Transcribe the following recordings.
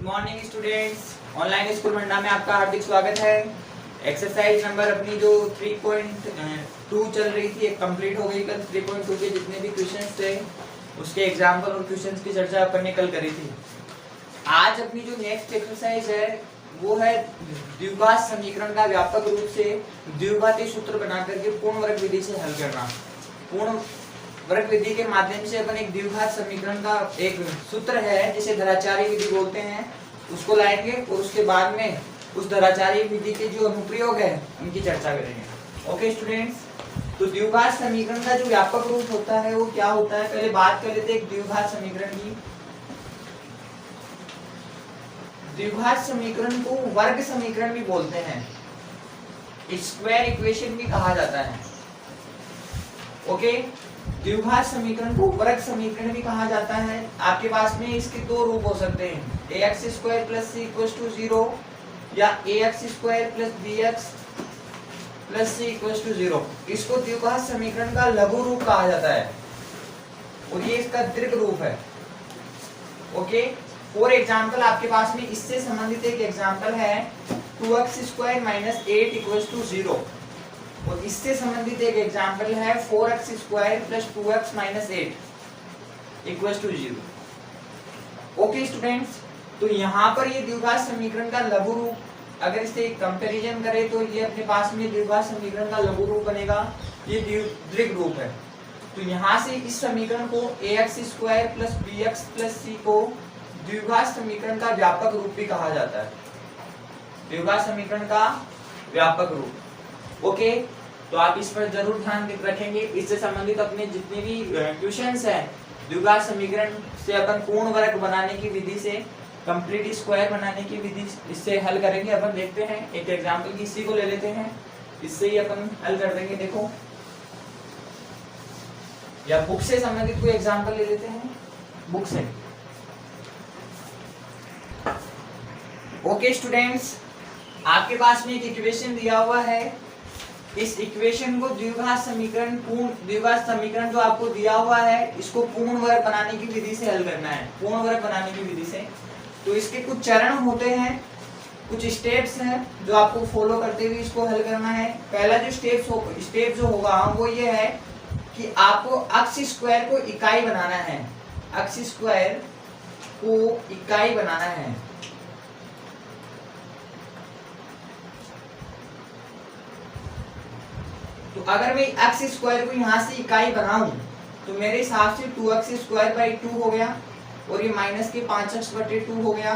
Morning students, online school मंडा में आपका हार्दिक स्वागत है। एक्सरसाइज नंबर अपनी जो 3.2 चल रही थी एक कंप्लीट हो गई। कल 3.2 के जितने भी क्वेश्चंस थे उसके एग्जाम्पल और क्वेश्चंस की चर्चा अपन ने कल करी थी। आज अपनी जो नेक्स्ट एक्सरसाइज है वो है द्विघात समीकरण का व्यापक रूप से द्विघाती सूत्र बना करके पूर्ण वर्ग विधि से हल करना। पूर्ण वर्ग विधि के माध्यम से अपन एक द्विघात समीकरण का एक सूत्र है जिसे धराचारी विधि बोलते हैं उसको लाएंगे और उसके बाद में उस धराचारी विधि के जो अनुप्रयोग है उनकी चर्चा करेंगे। ओके स्टूडेंट्स, तो द्विघात समीकरण का जो व्यापक रूप होता है वो क्या होता है, पहले बात कर लेते हैं एक द्विघात समीकरण की। द्विघात समीकरण को वर्ग समीकरण भी बोलते हैं, स्क्वायर इक्वेशन भी कहा जाता है। ओके, द्विघात समीकरण को वर्ग समीकरण भी कहा जाता है। आपके पास में इसके दो रूप हो सकते हैं, ax square plus c equals to 0 या ax square plus bx plus c equals to 0। इसको द्विघात समीकरण का लघु रूप कहा जाता है और ये इसका दीर्घ रूप है। ओके, फॉर एग्जांपल आपके पास में इससे संबंधित एक एग्जांपल है 2x square minus 8 equals to 0 और इससे संबंधित एक एग्जांपल है 4x square plus 2x minus 8 equals to 0। Okay students, तो यहाँ पर ये द्विघात समीकरण का लघु रूप अगर इससे कंपैरिजन करें तो ये अपने पास में द्विघात समीकरण का लघु रूप बनेगा, ये दीर्घ रूप है। तो यहाँ से इस समीकरण को ax square plus bx plus c को द्विघात समीकरण का व्यापक रूप भी कहा जाता है, द्विघात समीकरण का व्यापक रूप। ओके, तो आप इस पर जरूर ध्यान रखेंगे। इससे संबंधित अपने जितने भी क्वेश्चंस हैं द्विघात समीकरण से अपन पूर्ण वर्ग बनाने की विधि से कंप्लीट स्क्वायर बनाने की विधि इससे हल करेंगे। अपन देखते हैं एक एग्जांपल की, इसी को ले लेते हैं, इससे ही अपन हल कर देंगे। देखो, या बुक से संबंधित कोई एग्जांपल ले लेते हैं, बुक से। ओके स्टूडेंट्स, आपके पास में एक इक्वेशन दिया हुआ है। इस इक्वेशन को द्विघात समीकरण जो आपको दिया हुआ है इसको पूर्ण वर्ग बनाने की विधि से हल करना है, पूर्ण वर्ग बनाने की विधि से। तो इसके कुछ चरण होते हैं, कुछ स्टेप्स हैं जो आपको फॉलो करते हुए इसको हल करना है। पहला जो स्टेप जो होगा वो ये है कि आपको अक्ष स्क्वायर को इकाई बनाना है, अक्ष स्क्वायर को इकाई बनाना है। तो अगर मैं x स्क्वायर को यहाँ से इकाई बनाऊं तो मेरे हिसाब से 2x स्क्वायर बाई 2 हो गया और ये माइनस के 5x बटे 2 हो गया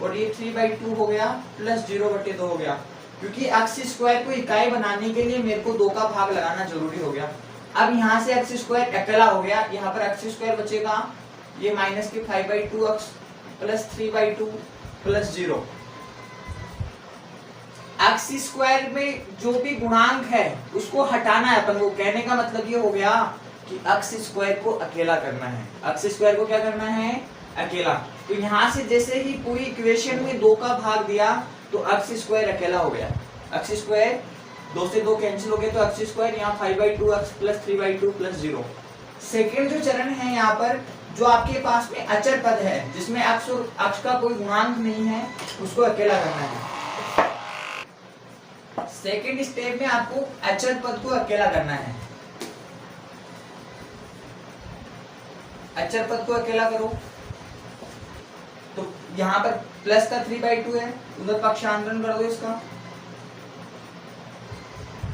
और ये 3/2 हो गया प्लस 0/2 हो गया, क्योंकि x स्क्वायर को इकाई बनाने के लिए मेरे को 2 का भाग लगाना जरूरी हो गया। अब यहाँ से x स्क्वायर अकेला हो गया, यहाँ पर x स्क्वायर बचेगा ये माइनस के 5/2x plus 3/2 plus 0। X square में जो भी गुणांक है उसको हटाना है अपन को। कहने का मतलब ये हो गया कि एक्स स्क्वायर को अकेला करना है, एक्स स्क्वायर को क्या करना है, अकेला। तो यहाँ से जैसे ही पूरी इक्वेशन में 2 का भाग दिया तो एक्स स्क्वायर अकेला हो गया, एक्स स्क्वायर 2 से 2 कैंसिल हो गए तो एक्स स्क्वायर यहाँ 5/2x प्लस 3/2 प्लस 0। सेकेंड जो चरण है यहाँ पर जो आपके पास में अचर पद है जिसमें अक्ष और अक्ष का कोई गुणांक नहीं है उसको अकेला करना है। सेकेंड स्टेप में आपको अचर पद को अकेला करना है, अचर पद को अकेला करो। तो यहाँ पर प्लस का 3/2 है, उधर पक्षांतरण कर दो इसका,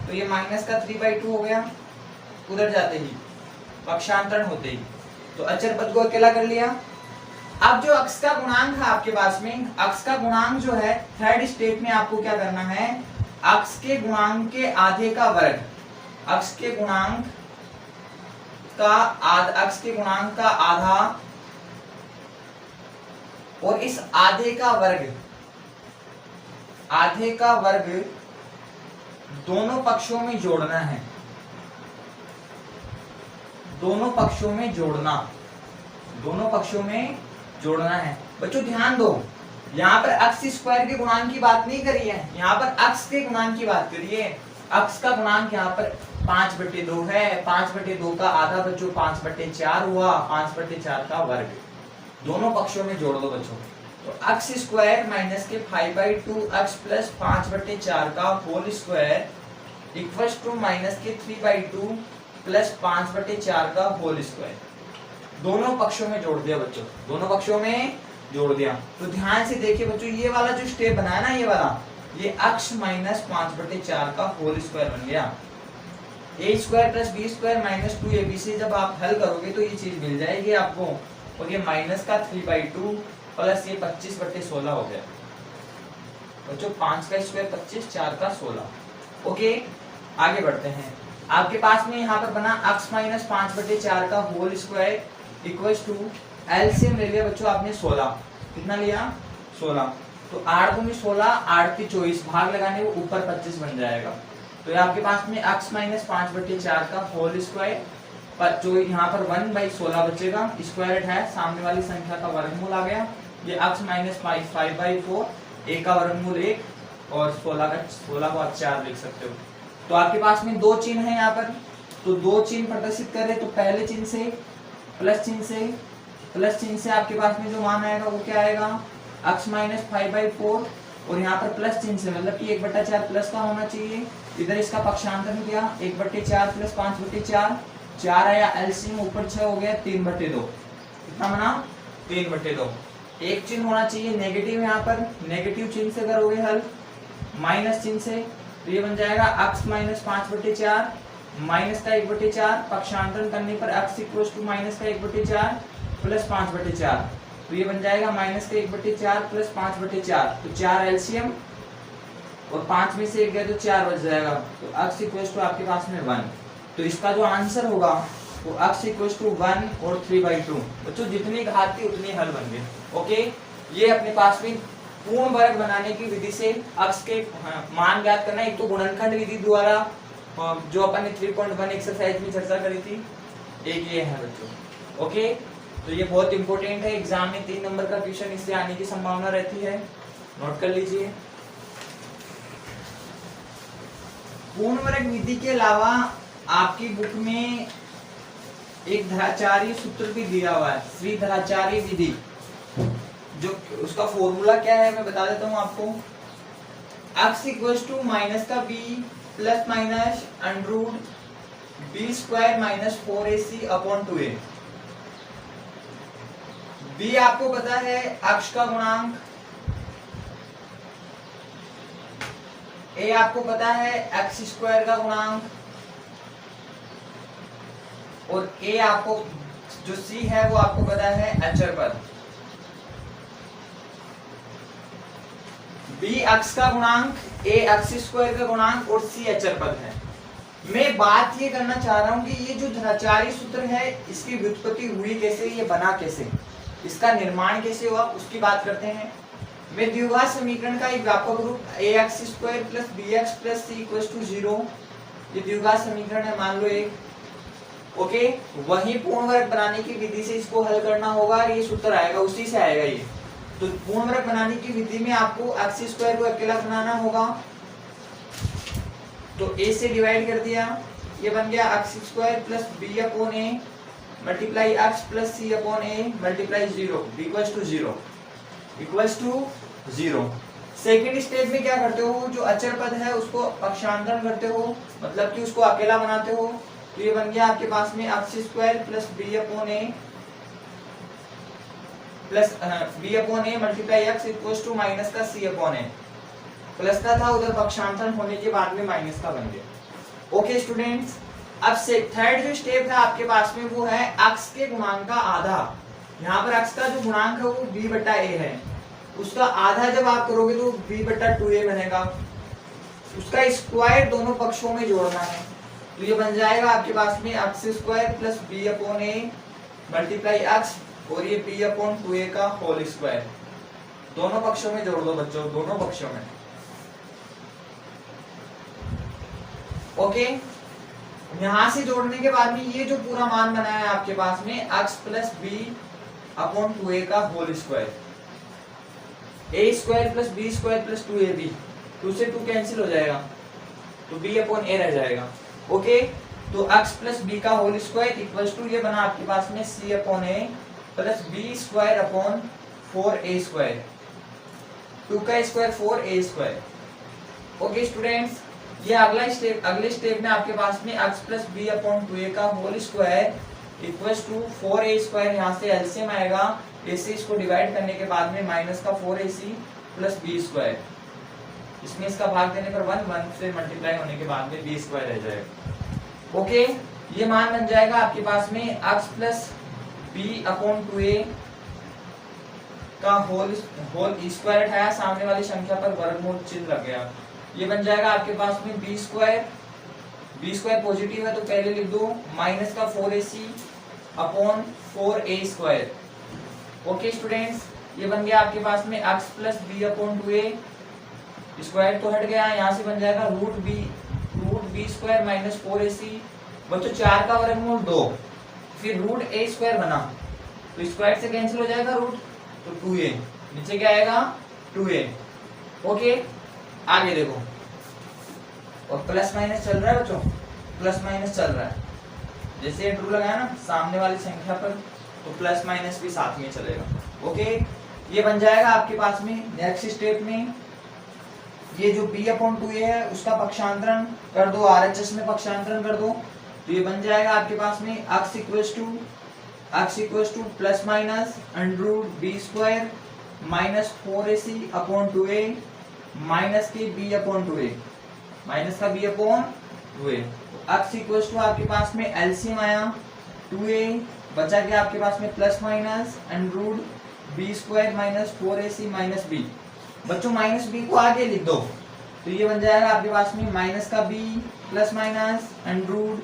तो ये माइनस का 3/2 हो गया, उधर जाते ही पक्षांतरण होते ही तो अचर पद को अकेला कर लिया। अब जो अक्ष का गुणांक है आपके पास में, अक्ष का गुणांक जो है थर्ड स्टेप में आपको क्या करना है, अक्ष के गुणांक के आधे का वर्ग, अक्ष के गुणांक का आधा और इस आधे का वर्ग दोनों पक्षों में जोड़ना है, दोनों पक्षों में जोड़ना है। बच्चों ध्यान दो, यहाँ पर अक्ष स्क्वायर के गुणांक की बात नहीं करी है, यहाँ पर अक्ष के गुणांक की बात करिए। अक्ष का गुणांक यहाँ पर 5/2 है, 5/2 का आधा बच्चों 5/4 हुआ, 5/4 का वर्ग। दोनों पक्षों में जोड़ दो बच्चों, तो अक्स स्क्वायर माइनस के 5/2 अक्स प्लस 5/4 का whole square equals to minus के 3/2 प्लस 5/4 का होल स्क्वायर। दोनों पक्षों में जोड़ दिया बच्चों, दोनों पक्षों में जोड़ दिया। तो ध्यान से देखिए बच्चों, ये वाला जो स्टेप बनाया ना, ये वाला, ये अक्स माइनस 5/4 का होल स्क्वायर बन गया। A square plus b square minus 2ab से जब आप हल करोगे तो ये चीज मिल जाएगी आपको, और ये माइनस का 3/2 प्लस ये 25/16 हो गया बच्चों। 5 का स्क्वायर 25, 4 का 16। ओके, आगे बढ़ते हैं। आपके पास में यहाँ पर बना अक्स माइनस 5/4 का whole square equals to LCM ले लिया बच्चों आपने 16। कितना लिया? 16। तो 8 दूनी 16, 8 की 24, भाग लगाने वो ऊपर 25 बन जाएगा। तो ये आपके पास में अक्स माइनस 5/4 का होल स्क्वायर पर जो यहाँ पर 1/16 बचेगा, स्क्वायर है, सामने वाली संख्या का वर्गमूल आ गया। ये अक्स माइनस 5/4, a का वर्गमूल 1 और 16 को आप 4 लिख सकते हो। तो आपके पास में दो चिन्ह है यहाँ पर, तो दो चिन्ह प्रदर्शित कर रहे, तो पहले चिन्ह से प्लस चिन्ह से आपके पास में जो मान आएगा वो क्या आएगा? अक्स माइनस 5/4, और यहाँ पर प्लस चिन्ह से मतलब कि 1/4 प्लस का होना चाहिए। इधर इसका पक्षांतर किया 1/4 प्लस 5/4, 4 आया, एलसीएम ऊपर 6 हो गया, 3/2। कितना बना? 3/2। एक चिन्ह होना चाहिए नेगेटिव, यहाँ पर नेगेटिव चिन्ह से करोगे हल, माइनस चिन्ह से, तो ये बन जाएगा अक्स माइनस 5/4 माइनस का 1/4, पक्षांतरण करने पर अक्स इक्वल टू माइनस का 1/4 प्लस 5/4, तो ये बन जाएगा माइनस का 1/4 प्लस 5/4। तो 4 एलसीएम और 5 में से 1 गया तो 4 बच जाएगा। तो अक्स इक्वल टू आपके पास में 1। तो इसका जो आंसर होगा वो अक्स इक्वल टू 1 और 3/2। बच्चों जितनी घात थी उतनी हल बन गए। ओके, ये अपने पास में पूर्ण वर्ग बनाने की विधि से अक्स के मान ज्ञात करना। एक तो गुणनखंड विधि द्वारा जो अपन ने 3.1 एक्सरसाइज में चर्चा करी थी, एक ये है बच्चों। ओके, तो ये बहुत इंपॉर्टेंट है, एग्जाम में 3 नंबर का क्वेश्चन इससे आने की संभावना रहती है, नोट कर लीजिए। पूर्ण वर्ग विधि के अलावा आपकी बुक में एक धराचार्य सूत्र भी दिया हुआ है, श्रीधराचार्य विधि। जो उसका फॉर्मूला क्या है मैं बता देता हूं आपको। x इक्वल्स टू माइनस का b plus minus under b square minus 4ac upon 2a। b आपको पता है अक्ष का गुणांक, a आपको पता है x स्क्वायर का गुणांक, और a आपको जो c है वो आपको पता है अचर पद। b अक्ष का गुणांक, a अक्ष स्क्वायर का गुणांक और c अचर पद है। मैं बात ये करना चाह रहा हूं कि ये जो धराचार्य सूत्र है इसकी व्युत्पत्ति हुई कैसे, ये बना कैसे, इसका निर्माण कैसे हुआ, उसकी बात करते हैं। मैं द्विघात समीकरण का एक व्यापक रूप ax square plus bx plus c equals to 0, ये द्विघात समीकरण है, मान लो एक। ओके, वही पूर्ण वर्ग बनाने की विधि से इसको हल करना होगा, ये सूत्र आएगा, उसी से आएगा ये। तो पूर्ण वर्ग बनाने की विधि में आपको x स्क्वायर को अकेला बनाना होगा, तो a से डिवाइड कर दिया, ये बन गया x square plus b upon a multiply x plus c upon a multiply 0 equals to 0 equals to 0। Second step में क्या करते हो, जो अचर पद है उसको पक्षांतरण करते हो, मतलब कि उसको अकेला बनाते हो। तो ये बन गया आपके पास में x square plus b upon a plus b upon a multiply x equals to minus का c अपॉन a, प्लस का था उधर पक्षांतरण होने के बाद में माइनस का बन गया। ओके स्टूडेंट्स, अब से थर्ड जो स्टेप है आपके पास में वो है x के गुणांक का आधा। यहाँ पर x का जो गुणांक है वो b/a है, उसका आधा जब आप करोगे तो b/2a बनेगा, उसका स्क्वायर दोनों पक्षों में जोड़ना है। तो ये बन जाएगा आपके पास में x square plus b upon a multiply x और ये b अपॉन 2a का होल स्क्वायर, दोनों पक्षों में जोड़ दो बच्चों, दोनों पक्षों में। ओके, यहां से जोड़ने के बाद में ये जो पूरा मान बनाया है आपके पास में x plus b upon 2a का whole square, a square plus b square plus 2ab, 2 से 2 कैंसिल हो जाएगा तो b अपॉन a रह जाएगा। ओके, तो x प्लस b का होल स्क्वायर इक्वल्स टू ये बना आपके पास में c upon a plus b square upon 4a square, 2 का square 4a square. Okay students, ये अगले स्टेप में आपके पास में x plus b upon 2a का whole square equals to 4a square, यहाँ से एलसीएम आएगा, इससे इसको डिवाइड करने के बाद में माइनस का 4ac प्लस बी स्क्वायर, इसमें इसका भाग देने पर 1 से मल्टीप्लाई होने के बाद में बी स्क्वायर रह जाएगा। ओके, ये मान बन जाएगा आपके पास में x plus b upon 2a का होल स्क्वायर हटाया, सामने वाली संख्या पर वर्गमूल चिन्ह लग गया, ये बन जाएगा आपके पास में बी स्क्वायर पॉजिटिव है तो पहले लिख दो माइनस का 4ac upon 4a square. Okay students, ये बन गया आपके पास में x plus b upon 2a, square तो हट गया, यहाँ से बन जाएगा root b square minus 4ac। बच्चों 4 का वर्गमूल 2, फिर रूट a स्क्वायर बना तो स्क्वायर से कैंसिल हो जाएगा रूट, तो 2a, नीचे क्या आएगा 2a। ओके, आगे देखो, और प्लस माइनस चल रहा है बच्चों, प्लस माइनस चल रहा है, जैसे ट्रू लगाया ना सामने वाली संख्या पर तो प्लस माइनस भी साथ में चलेगा। ओके, ये बन जाएगा आपके पास में नेक्स्ट स्टेप में, ये जो b अपॉन 2a है उसका पक्षांतरण कर दो, RHS में पक्षांतरण कर दो, तो ये बन जाएगा आपके पास में x equals to plus minus under root b square minus 4ac upon 2a minus के b अपॉन 2a, माइनस का b upon 2a। x equals to आपके पास में एलसीएम आया 2a, बचा गया आपके पास में plus minus under root b square minus 4ac minus b। बच्चों माइनस b को आगे लिख दो, तो ये बन जाएगा आपके पास में माइनस का b plus minus under root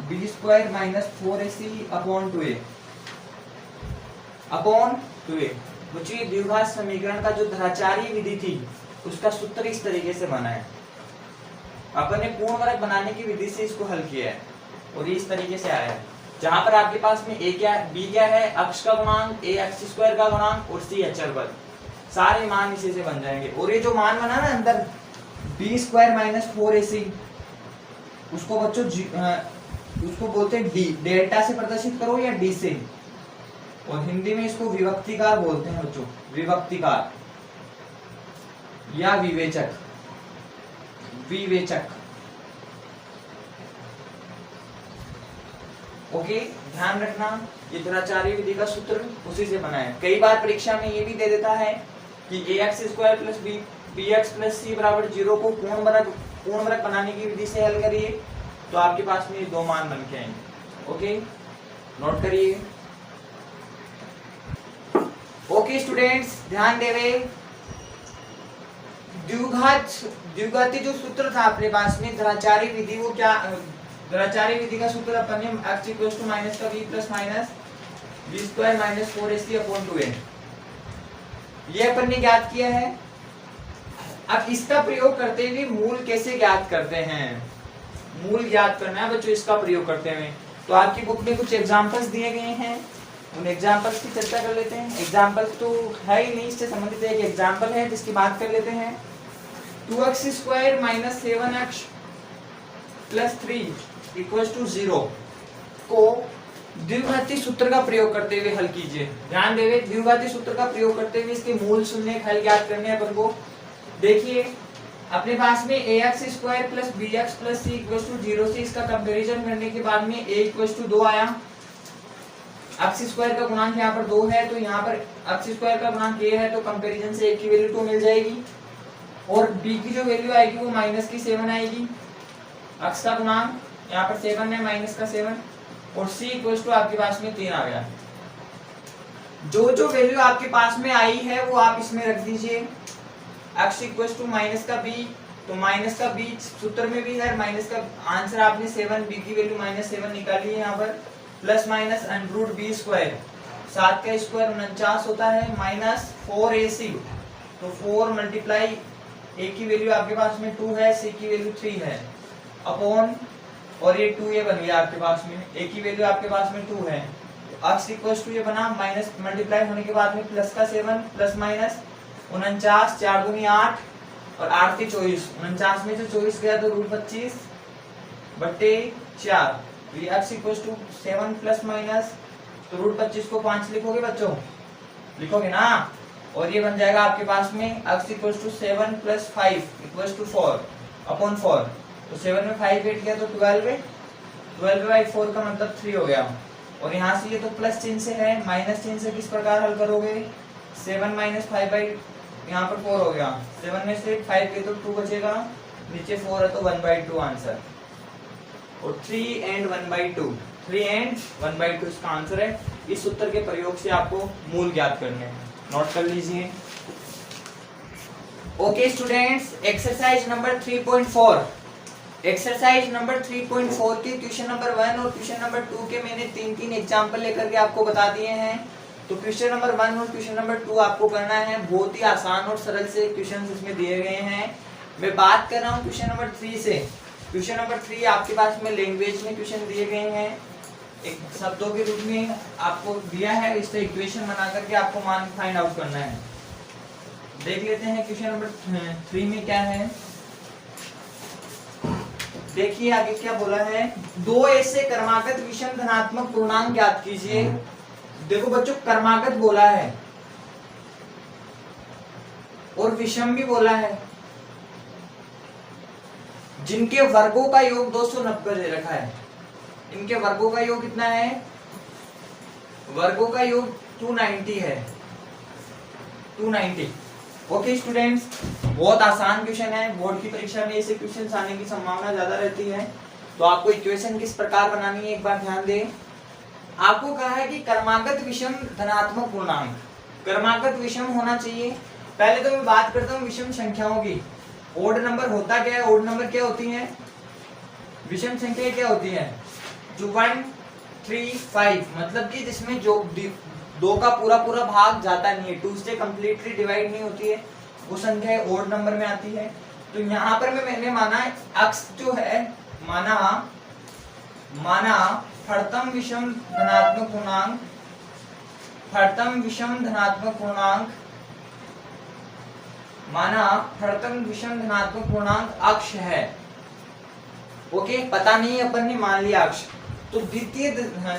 b square minus 4ac upon 2a। बच्चों ये द्विघात समीकरण का जो धराचारी विधि थी उसका सूत्र इस तरीके से बना है, अपन ने पूर्ण वर्ग बनाने की विधि से इसको हल किया है और ये इस तरीके से आया है, जहां पर आपके पास में a क्या b क्या है, x का गुणांक, a x स्क्वायर का गुणांक और c अचर वर्ग, सारे मान इसी से बन जाएंगे। और ये जो मान बना ना अंदर b स्क्वायर माइनस 4ac, उसको बच्चों उसको बोलते हैं d, डेल्टा से प्रदर्शित करो या d से, और हिंदी में इसको विभक्तिकार बोलते हैं बच्चों, विभक्तिकार या विवेचक। ओके, ध्यान रखना ये धराचारी विधि का सूत्र उसी से बना है। कई बार परीक्षा में ये भी दे देता है कि ax square plus bx plus c बराबर 0 को पूर्ण वर्ग बनाने की विधि से हल करिए, तो आपके पास में ये दो मान बन के आएंगे। ओके, नोट करिए। ओके स्टूडेंट्स, ध्यान देवे, द्विघाती जो सूत्र था अपने पास में धराचारी विधि, वो क्या, धराचारी विधि का सूत्र अपन ने x इक्वल्स टू माइनस का b plus minus b square minus 4ac upon 2a, ये अपन ने ज्ञात किया है। अब इसका प्रयोग करते हुए मूल कैसे ज्ञात करते हैं, मूल ज्ञात करना है बच्चों इसका प्रयोग करते हुए। तो आपकी बुक में कुछ एग्जांपल्स दिए गए हैं, उन एग्जांपल्स की चर्चा कर लेते हैं। एग्जांपल्स तो है ही नहीं, इससे संबंधित एक एग्जांपल है जिसकी बात कर लेते हैं। 2x square minus 7x plus 3 equals to 0 को द्विघाती सूत्र का प्रयोग करते हुए हल कीजिए। ध्यान देवे, द्विघाती सूत्र का प्रयोग करते हुए इसके मूल शून्य हल ज्ञात करने हैं अपन को। देखिए अपने पास में ax square plus bx plus c equals to 0 से इसका कंपैरिजन करने के बाद में a इक्वल्स टू 2 आया। x स्क्वायर का गुणांक यहाँ पर 2 है, तो यहाँ पर x स्क्वायर का गुणांक a है, तो कंपैरिजन से a की वैल्यू 2 मिल जाएगी, और b की जो वैल्यू आएगी वो माइनस की 7 आएगी। x का गुणांक यहाँ पर 7 है, माइनस का 7, और c इक्वल्स टू आपके पास में 3 आ गया। जो जो वैल्यू आपके पास में आई है वो आप इसमें रख दीजिए। x इक्वल्स टू माइनस का b, तो माइनस का b सूत्र में भी है, माइनस का आंसर आपने 7, b की वैल्यू माइनस 7 निकाली है यहाँ पर, plus minus under root b square, 7 का स्क्वायर 49 होता है, माइनस 4ac, तो 4 मल्टीप्लाई a की वैल्यू आपके पास में 2 है, c की वैल्यू 3 है, अपॉन, और ये 2a बन गया आपके पास में, a की वैल्यू आपके पास में 2 है, तो x इक्वल्स टू ये बना, माइनस मल्टीप्लाई होने के बाद में प्लस का 7 प्लस माइनस 49, 4 दूनी 8 और 8 की 24, 49 में से 24 गया तो रूट 25 बट्टे 4, तो ये x equals to 7 plus minus, तो रूट 25 को 5 लिखोगे बच्चों, लिखोगे ना, और ये बन जाएगा आपके पास में x equal to 7 plus 5 equal to 4 upon 4। तो 7 में 5 ऐड किया तो 12 है, 12 बाई 4 का मतलब 3 हो गया। और यहाँ से ये तो प्लस चिन्ह से है, माइनस चिन्ह से किस प्रकार हल करोगे, 7 माइनस 5 बाई यहाँ पर 4 हो गया, 7 में से 5 के तो 2 बचेगा, नीचे 4 है तो 1/2 आंसर। और 3 and 1/2, 3 and 1/2 इसका आंसर है। इस उत्तर के प्रयोग से आपको मूल ज्ञात करने हैं, नोट कर लीजिए। Okay students, exercise number 3.4, exercise number 3.4 के क्वेश्चन नंबर 1 और क्वेश्चन नंबर 2 के मैंने 3 एग्जाम्पल लेकर के आपको बता दिए हैं। तो क्वेश्चन नंबर 1 और क्वेश्चन नंबर 2 आपको करना है, बहुत ही आसान और सरल से क्वेश्चन इसमें दिए गए हैं। मैं बात कर रहा हूँ क्वेश्चन नंबर 3 से। क्वेश्चन नंबर 3 आपके पास में लैंग्वेज में क्वेश्चन दिए गए हैं, एक शब्दों के रूप में आपको दिया है, इससे इक्वेशन बना करके आपको मान फाइंड आउट करना है। देख लेते हैं क्वेश्चन नंबर 3 में क्या है। देखिए आगे क्या बोला है, दो ऐसे क्रमागत विषम धनात्मक पूर्णांक ज्ञात कीजिए। देखो बच्चों, क्रमागत बोला है और विषम भी बोला है, जिनके वर्गों का योग 290 दे रखा है। इनके वर्गों का योग कितना है, वर्गों का योग 290 है, 290। ओके स्टूडेंट्स, बहुत आसान क्वेश्चन है, बोर्ड की परीक्षा में ऐसे क्वेश्चन आने की संभावना ज्यादा रहती है। तो आपको इक्वेशन किस प्रकार बनानी है एक बार ध्यान दें। आपको कहा है कि क्रमागत विषम धनात्मक पूर्णांक, क्रमागत विषम होना चाहिए। पहले तो मैं बात करता हूँ विषम संख्याओं की। ओड नंबर होता क्या है, ओड नंबर क्या होती है, विषम संख्या क्या होती है, जो 1, 3, 5 मतलब कि जिसमें जो 2 का पूरा पूरा भाग जाता नहीं है, 2 से कंप्लीटली डिवाइड नहीं होती है, वो संख्या ओड नंबर में आती है। तो यहाँ पर मैंने माना x जो है, माना फर्तम विषम धनात्मक पूर्णांक, फर्तम विषम धनात्मक पूर्णांक, माना फर्तम विषम धनात्मक पूर्णांक अक्ष है। ओके, पता नहीं अपन ने मान लिया अक्ष। तो द्वितीय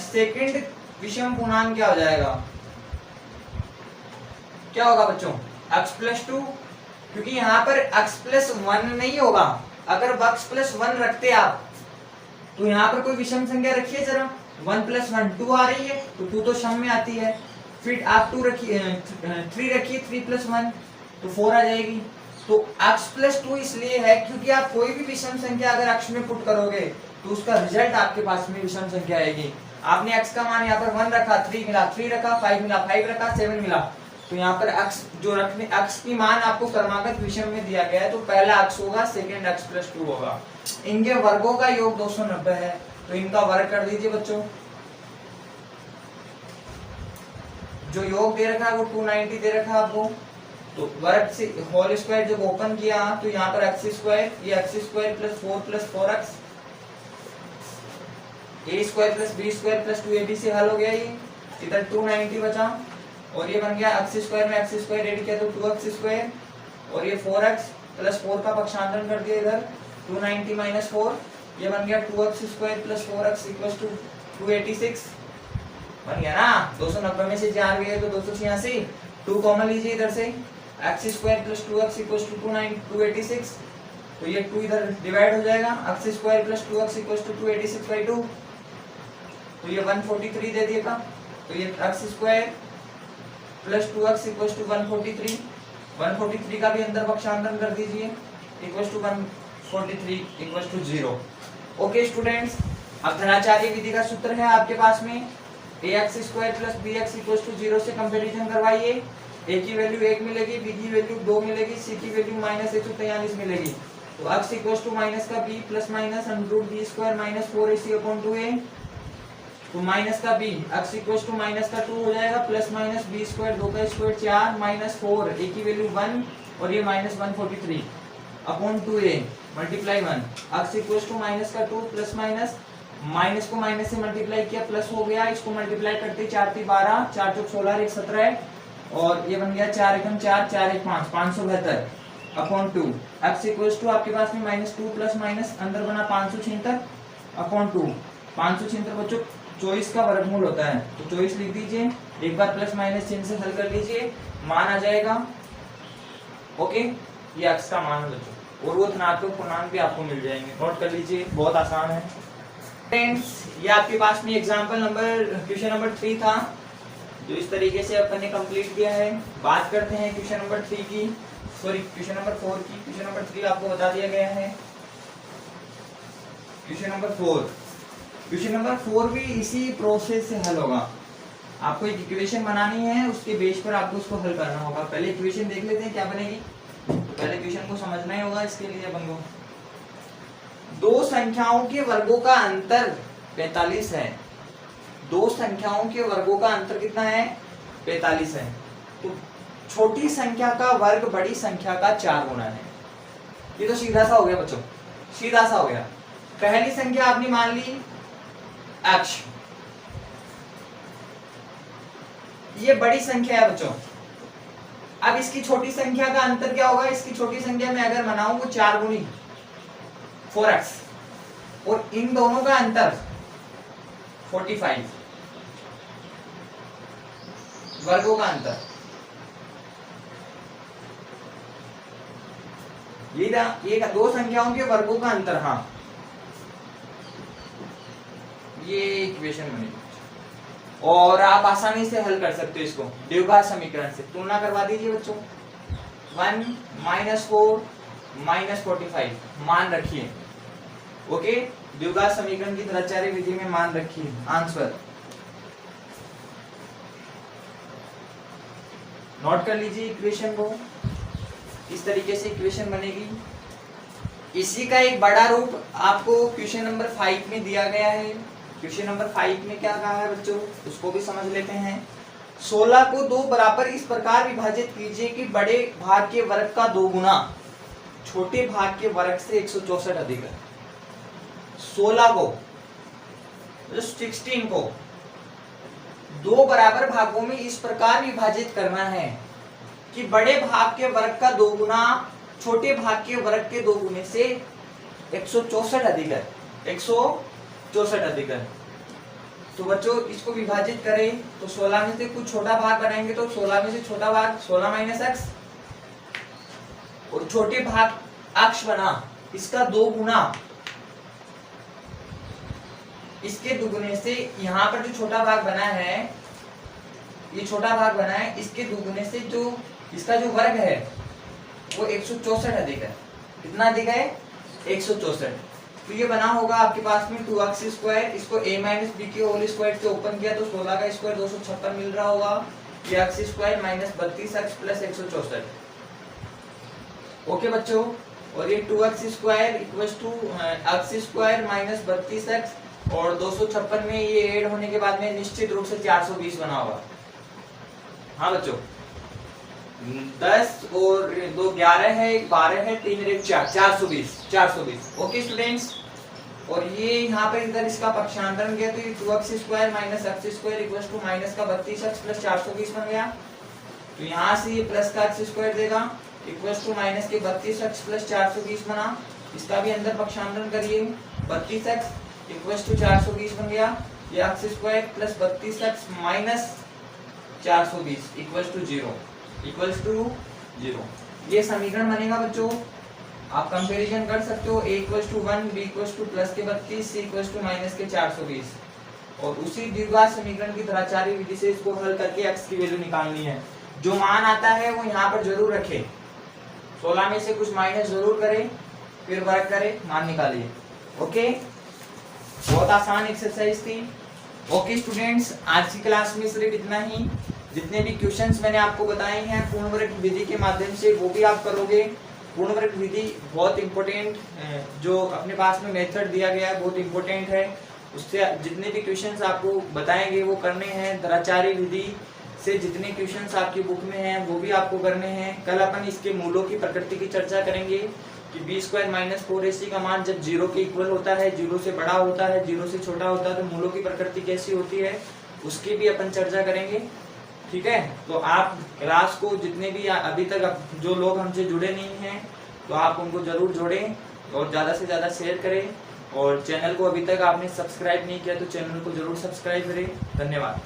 सेकंड विषम पूर्णांक क्या हो जाएगा, क्या होगा बच्चों, x प्लस 2, क्योंकि यहाँ पर x प्लस 1 नहीं होगा। अगर x प्लस 1 रखते आप तो यहाँ पर कोई विषम संख्या रखिए जरा, 1 प्लस 1 2 आ रही है, तो 2 तो सम में आती है। फिर आप 2 रखिए, 3 रखिए, 3 प्लस 1 तो 4 आ जाएगी। तो x प्लस 2 इसलिए है क्योंकि आप कोई भी विषम संख्या अगर x में पुट करोगे तो उसका रिजल्ट आपके पास में विषम संख्या आएगी। आपने x का मान यहाँ पर 1 रखा, 3 मिला, 3 रखा, 5 मिला, 5 रखा, 7 मिला, तो यहाँ पर x जो रखने, x की मान आपको क्रमागत विषम में दिया गया है, तो पहला x होगा, सेकेंड x प्लस 2 होगा। इनके वर्गों का योग 290 है, तो इनका वर्ग कर दीजिए बच्चों। जो योग दे रखा है वो 290 दे रखा है आपको, तो वर्ग से होल स्क्वायर जब ओपन किया तो यहाँ पर x स्क्वायर, ये x square plus 4 plus 4x, a square plus b square plus 2ab से हल हो गया। ये इधर 290 बचा, और ये बन गया x स्क्वायर में x स्क्वायर ऐड किया तो 2x स्क्वायर, और ये 4x प्लस 4 का पक्षांतरण कर दिया इधर, 290 माइनस 4, ये बन गया 2x square plus 4x equal to 286 बन गया ना। 290 में से 4 गए तो 286, 2 कॉमन लीजिए इधर से, x square plus 2x equal to 286, तो ये 2 इधर डिवाइड हो जाएगा, x square plus 2x equal to 286 by 2, तो ये 143 दे दिएगा। तो ये x square plus 2x equal to 143, 143 का भी अंदर पक्षांतरण कर दीजिए, equal to 143 equal to 0। Okay students, अब धनाचार्य विधि का सूत्र है आपके पास में, ax square plus bx equal to 0 से कंपैरिजन करवाइए। a की वैल्यू 1 मिलेगी, b की वैल्यू 2 मिलेगी, c की वैल्यू माइनस 143 मिलेगी। तो x इक्वल टू माइनस का b plus minus under b square minus 4ac upon 2a, तो माइनस का b, x equal to minus का 2 हो जाएगा, प्लस माइनस b स्क्वायर, 2 का स्क्वायर 4 माइनस 4, a की वैल्यू 1 और ये minus 143 upon 2a multiply 1, x equal to minus का 2 प्लस माइनस, माइनस को माइनस से मल्टीप्लाई किया प्लस हो गया, इसको मल्टीप्लाई करते 4 3 12, 4 चौक 16, 1 17, और ये बन गया 4 एकम 4, 4 1 5, 572 अपॉन 2, x इक्वल टू आपके पास में माइनस 2 प्लस माइनस अंदर बना 576 अपॉन 2, 576 बच्चों 24 का वर्गमूल होता है, तो 24 लिख दीजिए, एक बार प्लस माइनस चिन्ह से हल कर लीजिए, मान आ जाएगा। ओके, ये x का मान है बच्चों, और वो धनात्मक पूर्णांक भी आपको मिल जाएंगे, नोट कर लीजिए, बहुत आसान है फ्रेंड्स। ये आपके पास में एग्जांपल नंबर क्वेश्चन नंबर 3 था, जो इस तरीके से अपन ने कंप्लीट किया है। बात करते हैं क्वेश्चन नंबर 3 की, सॉरी क्वेश्चन नंबर 4 की। क्वेश्चन नंबर 3 आपको बता दिया गया है। क्वेश्चन नंबर 4, क्वेश्चन नंबर 4 भी इसी प्रोसेस से हल होगा। आपको एक इक्वेशन बनानी है, उसके बेस पर आपको उसको हल करना होगा। पहले इक्वेशन देख लेते हैं क्या बनेगी, पहले इक्वेशन को समझना ही होगा। इसके लिए अपन को दो संख्याओं के वर्गों का अंतर 45 है। दो संख्याओं के वर्गों का अंतर कितना है, 45 है। तो छोटी संख्या का वर्ग बड़ी संख्या का 4 गुना है। ये तो सीधा सा हो गया बच्चों, सीधा सा हो गया। पहली संख्या आपने मान ली x, ये बड़ी संख्या है बच्चों। अब इसकी छोटी संख्या का अंतर क्या होगा, इसकी छोटी संख्या में अगर बनाऊं वो 4 गुनी 4x, और इन दोनों का अंतर 45, वर्गों का अंतर। ये दो संख्याओं के वर्गों का अंतर, हाँ ये इक्वेशन बनेगी, और आप आसानी से हल कर सकते हो इसको द्विघात समीकरण से। तुलना करवा दीजिए बच्चों, 1 - 4 - 45 मान रखिए। ओके, द्विघात समीकरण की द्विचारी विधि में मान रखिए आंसर, नोट कर लीजिए इक्वेशन को। इस तरीके से इक्वेशन बनेगी। इसी का एक बड़ा रूप आपको क्वेश्चन नंबर 5 में दिया गया है। क्वेश्चन नंबर 5 में क्या कहा है बच्चों, उसको भी समझ लेते हैं। 16 को 2 बराबर इस प्रकार विभाजित कीजिए कि बड़े भाग के वर्ग का 2 गुना छोटे भाग के वर्ग से 164 अधिक है। 16 को 16 को 2 बराबर भागों में इस प्रकार विभाजित करना है कि बड़े भाग के वर्ग का 2 गुना छोटे भाग के वर्ग के 2 गुने से 164 अधिक है, 164 अधिक है। तो बच्चों इसको विभाजित करें तो 16 में से कुछ छोटा भाग बनाएंगे, तो 16 में से छोटा भाग 16 - x, और छोटे भाग अक्ष बना इसका 2 गुना, इसके दुगुने से यहाँ पर जो छोटा भाग बना है, ये छोटा भाग बना है, इसके दुगुने से जो इसका जो वर्ग है वो 164 अधिक है। कितना अधिक है, 164। तो ये बना होगा आपके पास में 2x², इसको a - b के होल स्क्वायर से ओपन किया तो 16 का स्क्वायर 256 मिल रहा होगा। ये x² - 32x + 164। ओके बच्चों, और ये 2x² = x² - 32x, और 256 में ये ऐड होने के बाद में निश्चित रूप से 420 बना होगा। हाँ बच्चों, 10 और 2 11 है, 1 12 है, 3 1 4 420। ओके स्टूडेंट्स, और ये यहाँ पर इधर इसका पक्षांतरण किया तो ये 2x² - x² = माइनस का 32x + 420 बन गया। तो यहाँ से ये प्लस का x² देगा = माइनस के 32x + 420 बना। इसका भी अंदर पक्षांतरण करिए, 32x = 420 बन गया। ये x² + 32x - 420 = 0। ये समीकरण बनेगा बच्चों। आप कंपैरिजन कर सकते हो, a = 1, b = प्लस के 32, c = माइनस के 420, और उसी द्विघात समीकरण की द्विचारी विधि से इसको हल करके x की वैल्यू निकालनी है। जो मान आता है वो यहाँ पर जरूर रखें, 16 में से कुछ माइनस जरूर करें, फिर वर्ग करें, मान निकालिए। ओके, बहुत आसान एक्सरसाइज थी। ओके स्टूडेंट्स, आज की क्लास में सिर्फ इतना ही। जितने भी क्वेश्चंस मैंने आपको बताए हैं पूर्ण वर्ग विधि के माध्यम से, वो भी आप करोगे। पूर्ण वर्ग विधि बहुत इंपॉर्टेंट, जो अपने पास में मेथड दिया गया है बहुत इंपॉर्टेंट है। उससे जितने भी क्वेश्चंस आपको बताएंगे वो करने हैं। द्विचारी विधि से जितने क्वेश्चंस आपकी बुक में हैं वो भी आपको करने हैं। कल अपन इसके मूलों की प्रकृति की चर्चा करेंगे कि b² - 4ac का मान जब 0 के इक्वल होता है, 0 से बड़ा होता है, 0 से छोटा होता है, तो मूलों की प्रकृति कैसी होती है उसकी भी अपन चर्चा करेंगे। ठीक है, तो आप क्लास को जितने भी अभी तक जो लोग हमसे जुड़े नहीं हैं तो आप उनको जरूर जोड़ें और ज़्यादा से ज़्यादा शेयर करें। और चैनल को अभी तक आपने सब्सक्राइब नहीं किया तो चैनल को जरूर सब्सक्राइब करें। धन्यवाद।